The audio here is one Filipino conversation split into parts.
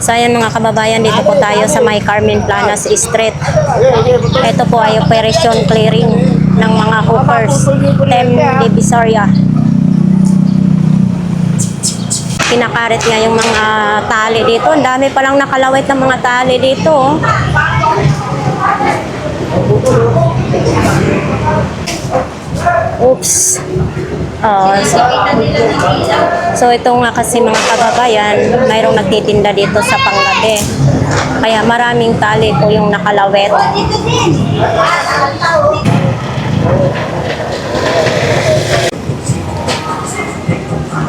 So ayan mga kababayan, dito po tayo sa may Carmen Planas Street. Ito po ay operation clearing ng mga hookers, Tem Divisoria. Pinakarit nga yung mga tali dito. Ang dami palang nakalawit ng mga tali dito. Oops. So ito nga kasi mga kababayan, mayroong nagtitinda dito sa panggabi. Kaya maraming tali po yung nakalawit.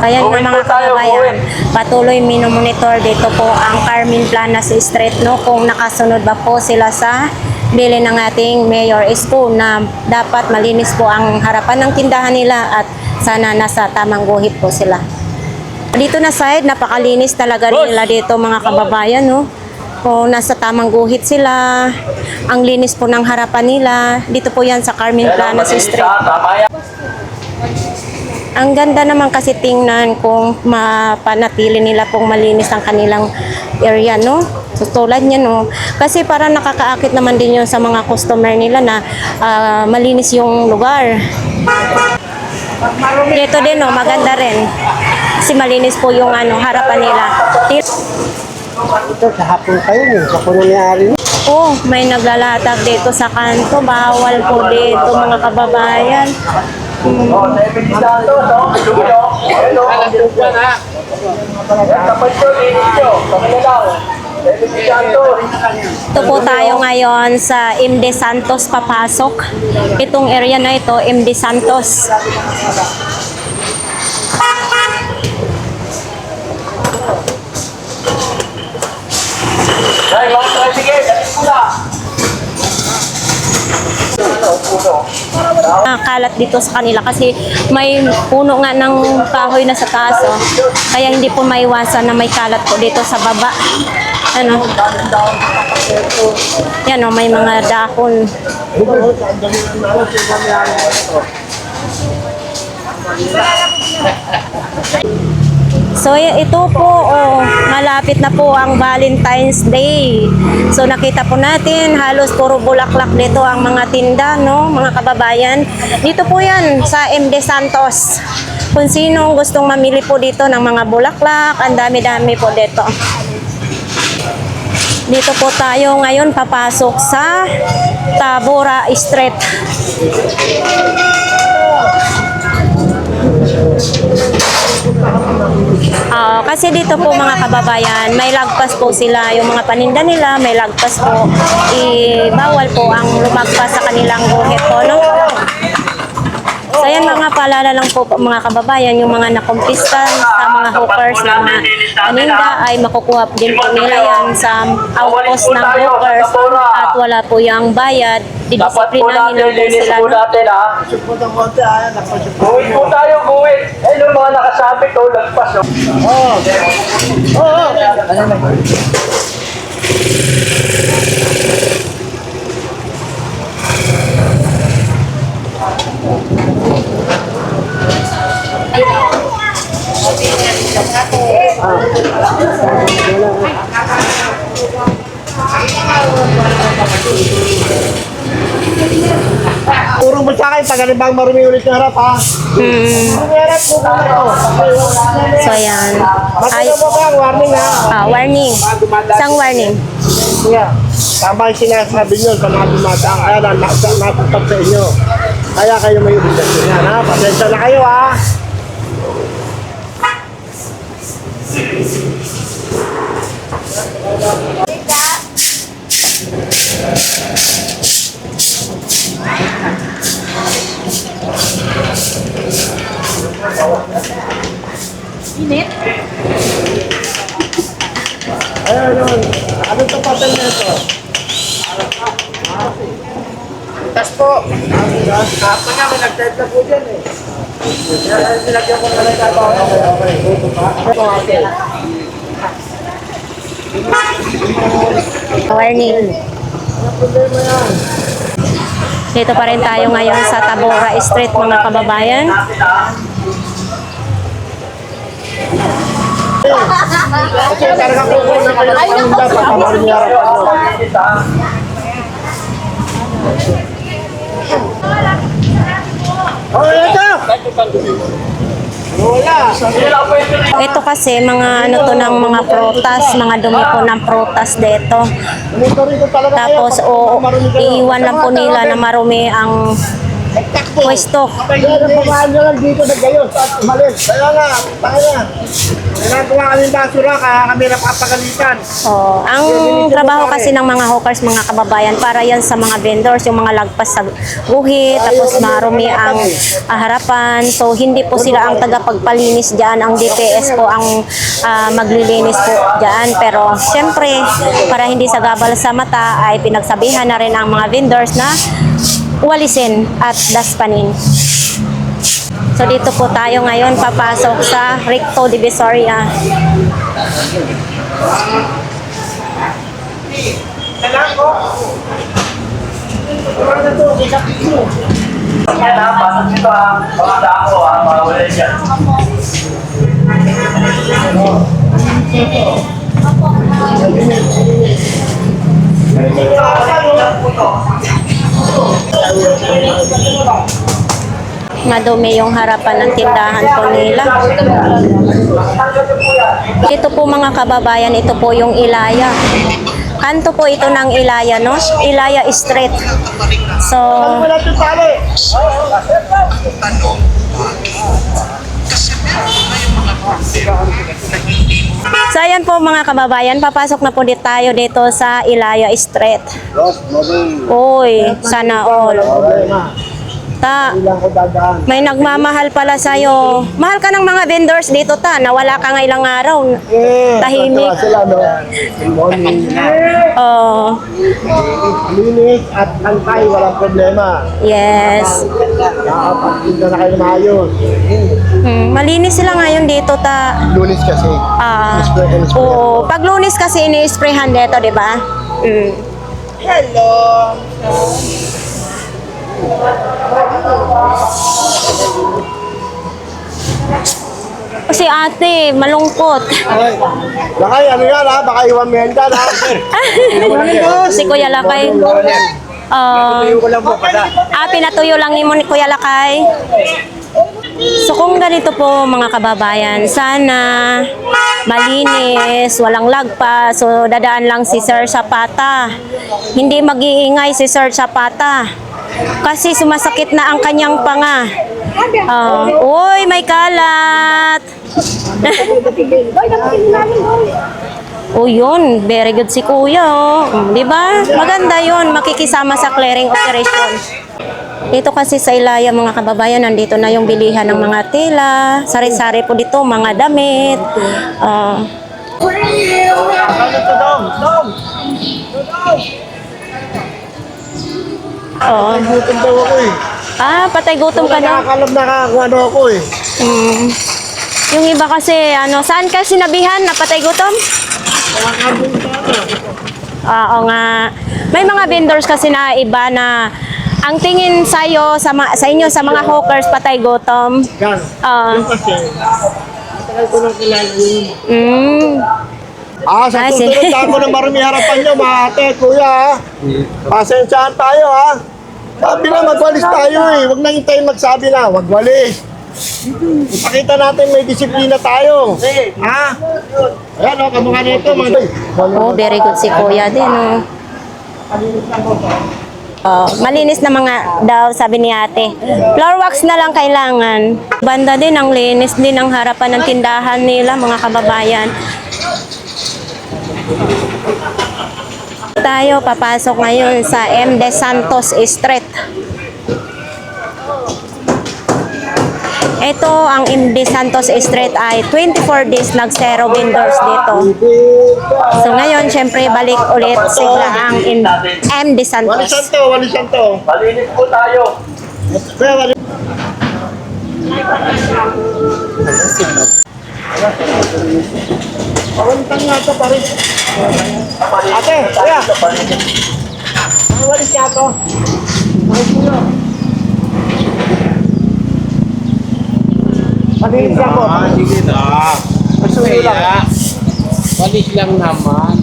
Kaya nga mga kababayan, patuloy minomonitor dito po ang Carmen Planas Street, no, kung nakasunod ba po sila sa bili ng ating Mayor Isko na dapat malinis po ang harapan ng tindahan nila at sana nasa tamang guhit po sila. Dito na side, napakalinis talaga nila dito mga kababayan, no. Kung nasa tamang guhit sila, ang linis po ng harapan nila. Dito po yan sa Carmen Planas Street. Ang ganda naman kasi tingnan kung mapanatili nila pong malinis ang kanilang area, no? So, tulad niya, no? Kasi para nakakaakit naman din yun sa mga customer nila na malinis yung lugar. Dito din, no? Maganda rin. Kasi malinis po yung harapan nila. Ito, sa hapon kayo eh. Sa kung nangyari. Oh, may naglalatag dito sa kanto. Bawal po dito mga kababayan. Ito po tayo ngayon sa MD Santos papasok. Itong area na ito, MD Santos. Kalat dito sa kanila kasi may puno nga ng kahoy na sa taas, oh. Kaya hindi po maiwasan na may kalat po dito sa baba. Ano? Yan, oh, may mga dahon. So ito po, malapit na po ang Valentine's Day. So nakita po natin halos puro bulaklak dito ang mga tinda, no, mga kababayan. Dito po yan sa MD Santos. Kung sinong gustong mamili po dito ng mga bulaklak, ang dami-dami po dito. Dito po tayo ngayon papasok sa Tabora Street. Kasi dito po mga kababayan, may lagpas po sila, yung mga paninda nila, may lagpas po. Bawal po ang lumagpas sa kanilang guhit po, no? So yan mga paalala lang po mga kababayan, yung mga nakumpiska sa mga hookers na mga paninda ay makukuha din po nila yan sa outpost ng hookers at wala po yung bayad. Didisiplinahin lang po sila, no? Guhit po tayo, guhit. Eh, yung mga nakasabit, lagpas. Turong mo sa akin, tagalibang marumi ulit ng harap, ha? Marumi harap po muna ito. So yan. Ay, Matulog mo ba ang warning, ha? warning. Isang warning. Yeah. Tama yung sinasabi nyo sa mga dumadaan. Kaya na, natutag sa inyo. Kaya kayo may obligasyon yan, ha? Pasensya na kayo, ha? Init? Ayun. Anong tapatan na ito? Tas po. Ako nga, may nag-type na po dyan, eh. Nilagyan ko na lang ito. Okay. Warning. Dito pa rin tayo ngayon sa Tabora Street mga kababayan. Kasi talagang kukunan kayo ng paninda pag marumiyara pa nyo. Oh, ito! Wala! Ito kasi mga ano to ng mga prutas, mga dumi po ng prutas dito. Monitorito talaga kayo. Tapos iiwan lang po nila na marumi ang pwesto. Kaya nagpamaan nyo lang dito na gayon at umalis. Kaya nga, tayo na. Nagagawa kami basura, kaya kami napapagalitan. Ang trabaho kasi ng mga hawkers, mga kababayan, para yan sa mga vendors, yung mga lagpas sa guhit, tapos marumi ang harapan. So, hindi po sila ang tagapagpalinis dyan. Ang DPS po ang maglilinis po dyan. Pero, syempre, para hindi sagabal sa mata, ay pinagsabihan na rin ang mga vendors na walisin at daspanin. So dito po tayo ngayon papasok sa Recto Divisoria. Yan ha, pasok dito ha. Mga dako ha, mga wala dyan. Madumi yung harapan ng tindahan po nila. Ito po mga kababayan, ito po yung Ilaya. Kanto po ito ng Ilaya, no? Ilaya Street. So, Wala ito tali. so ayan po mga kababayan, papasok na po tayo dito sa Ilaya Street. Uy, sana all. Okay na. Ta, Ilang ko dadaan. may nagmamahal pala sa'yo. Mahal ka ng mga vendors dito, ta. Nawala ka nga ilang araw. Tahimik. Tatawa sila, no? Good morning. Oh, Linis at antay, walang problema. yes. Nakapagpunta na kayo na maayos. Malinis sila ngayon dito, ta. Lunis kasi. Oo. Pag Lunes kasi ini-sprayhan dito, di ba? Hello! Si ate, malungkot. Ay, Lakay, ano yan ha? Baka iwan mo yan dyan ha? Si Kuya Lakay. Pinatuyo lang ni mo ni Kuya Lakay. So kung ganito po mga kababayan, sana malinis, walang lagpas. So dadaan lang si Sir Zapata. Hindi mag-iingay si Sir Zapata. Kasi sumasakit na ang kanyang panga. Uy, may kalat. Oh, yun. Very good si Kuya. Oh. Di ba? Maganda yun. Makikisama sa clearing operation. Dito kasi sa Ilaya, mga kababayan, nandito na yung bilihan ng mga tela. Sari-sari po dito, mga damit. Gutom daw ako eh. Patay gutom ka na. Nakakalab na kung ano ako eh. Yung iba kasi, saan ka sinabihan na patay gutom? Oo nga. May mga vendors kasi na iba na ang tingin sa'yo, sa inyo, sa mga hawkers, patay gutom. Gan. Yung kasi, matagal ko nang kilala yun. Sa Ay, susunod lang ko na marumi harapan nyo, mga ate, kuya ha. Pasensyahan tayo ha. Sabi na, magwalis tayo eh. Huwag nang tayo magsabi na, wag walis. Ipakita natin may disiplina tayo. Ha? Ayan o, kamukha nito. Oh, very good si Kuya din, malinis na mga daw, sabi ni ate. Floor wax na lang kailangan. Banda din, ang linis din ang harapan ng tindahan nila, mga kababayan. Tayo papasok ngayon sa M. De Santos Street. Ito, ang M. De Santos Street ay 24 days nag-zero vendors dito. So ngayon, syempre, balik ulit sigla ang M. De Santos. Walisan to, walisan to. Malinis po tayo. Kuya, walisan. Pawalitan nga to, pare. Ate, kuya. Walis nga to. Malinis ako. Sige na. suyo lang. Walis lang naman.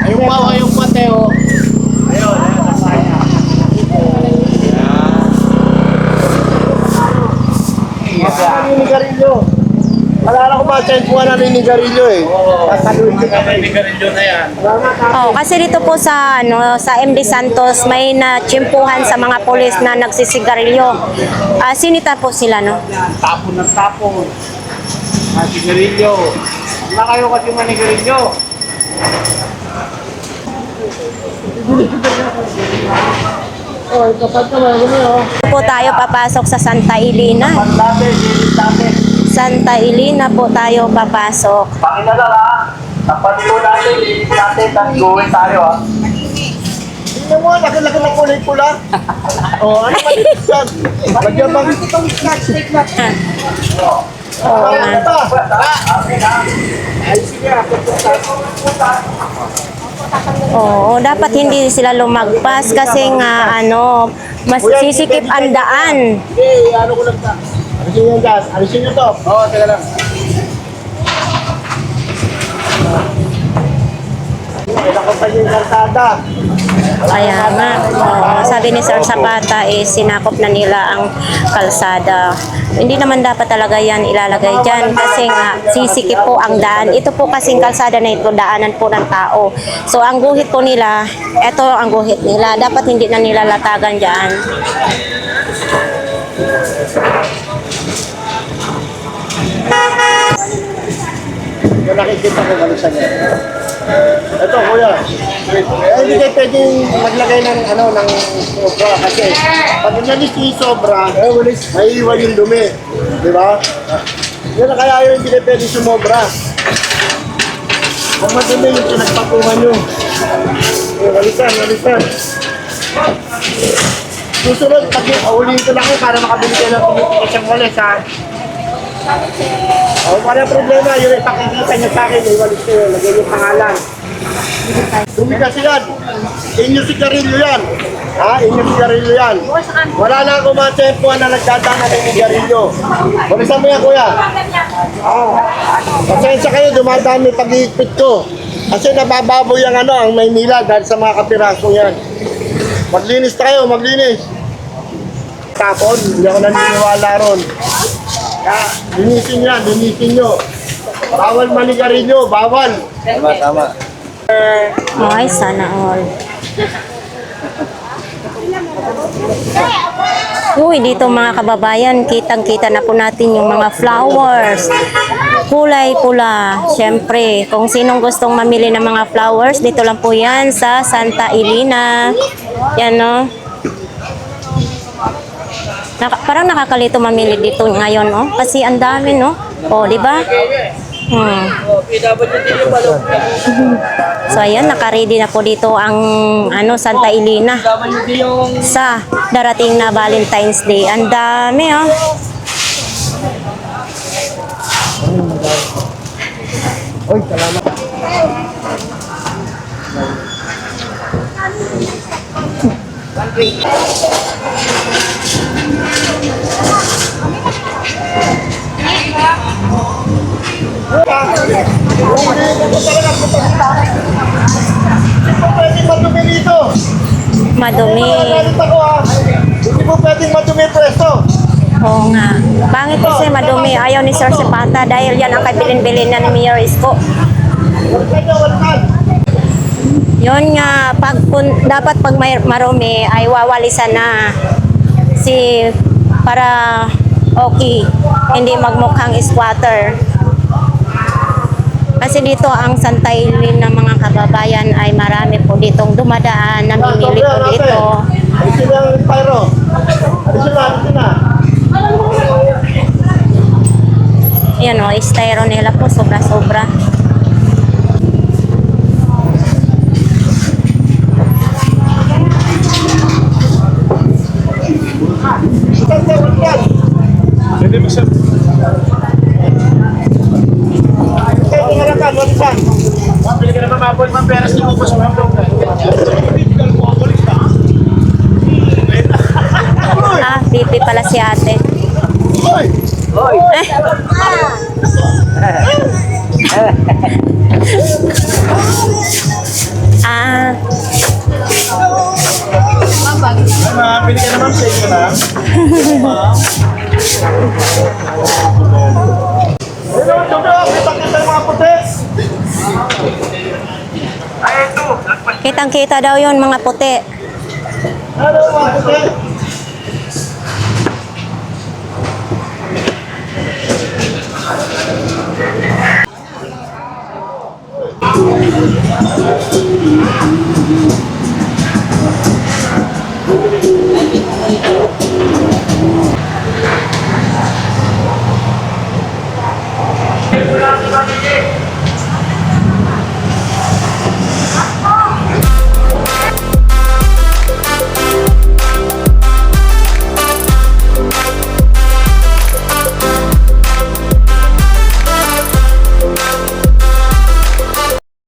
Ayun pa, yung Mateo. Naninigarilyo. Wala na akong matsempuhan na naninigarilyo eh. Kasaluhin ko kami. Oh, kasi dito po sa sa MD Santos may natsimpuhan sa mga pulis na nagsisigarilyo. Sinita po sila, no? Tapon ng tapon. Sigarilyo. Wala kayo kasi manigarilyo. Oh, kapag naman, oh. Po tayo papasok sa Santa Elena. Santa Elena po tayo papasok. Pakilala ha. Tapat po natin, linis natin, tapos gawin tayo ha. Tingnan mo, laki-laki ng kulay pula. Oh, ano ba dito yan? Lagyan bang itong snack na. Oo nga. Oo, dapat hindi sila lumagpas kasi nga mas sisikip ang daan. Okay, ano ko lang ta. Alisin nyo dyan. Alisin nyo to. Oo, teka lang. Kailan ko pa yung kalsada. Kaya nga, sabi ni Sir Zapata sinakop na nila ang kalsada. Hindi naman dapat talaga yan ilalagay dyan kasi nga sisikip po ang daan. Ito po kasing kalsada na ito, daanan po ng tao. So ang guhit po nila, ito ang guhit nila. Dapat hindi na nila latagan dyan. Kung nakikita ko kalisan niya. Ito, kuya. Hindi kayo pwedeng maglagay ng sobra kasi pag nalis yung sobra, may iwan yung dumi. Di ba? Yun na kaya yun, hindi kayo pwedeng sumobra. Kung madumi yung pinagpatungan nyo. Walisan. Susunod, ulihin ko lang kayo para makabili kayo ng isang walis, ha? Wala problema, yun ay pakikita niya sa akin, may walis kayo, lagyan yung pangalan. Dumi kasi yan. Inyo sigarilyo yan. Ha? Inyo sigarilyo yan. Wala na ako matsempuhan na nagdadaan ng sigarilyo. Walisan mo yan, kuya. Pasensya kayo, dumadami pag-iipit ko. Kasi nabababoy ang Maynila dahil sa mga kapirasong yan. Maglinis tayo, maglinis. Tapon, hindi ako naniniwala ron. Kaya, linisin yan, linisin nyo. Bawal manigarilyo, bawal. Tama. Ay, sana all. Uy, dito mga kababayan, kitang-kita na po natin yung mga flowers. Kulay pula. Siyempre, kung sinong gustong mamili ng mga flowers, dito lang po yan sa Santa Elena. Yan, no? Parang nakakalito mamili dito ngayon, no? Kasi ang dami, no? O, di ba? So, ayan, naka-ready na po dito ang Santa Elena sa darating na Valentine's Day. Ang dami, oh. Oy, salamat. Hindi po pwedeng madumi dito. Madumi. Nagalit ako, ha. Hindi po pwedeng madumi presto. Oo nga. Bangit kasi madumi. Ayaw ni Sir Zapata dahil yan ang kabilin-bilin na ni Mayor Isko. Walikan. Yun nga, dapat pag may marumi ay wawalisan na para okay, hindi magmukhang squatter. Kasi dito ang Santa Elena ng mga kababayan ay marami po ditong dumadaan, namimili po dito. Alisin na yung pyro. Alisin na. Yan o, styro nila po, sobra-sobra. Hindi mo siya. Walikan. Pili ka naman mabol, pera si Mupos mo. Pipi pala si ate. Hoy! Eh, Ah, Pili ka naman, shake ka na. Hello, Jojo! Kita-kita yung mga puti! kitang-kita daw yon mga puti. Hello, mga puti!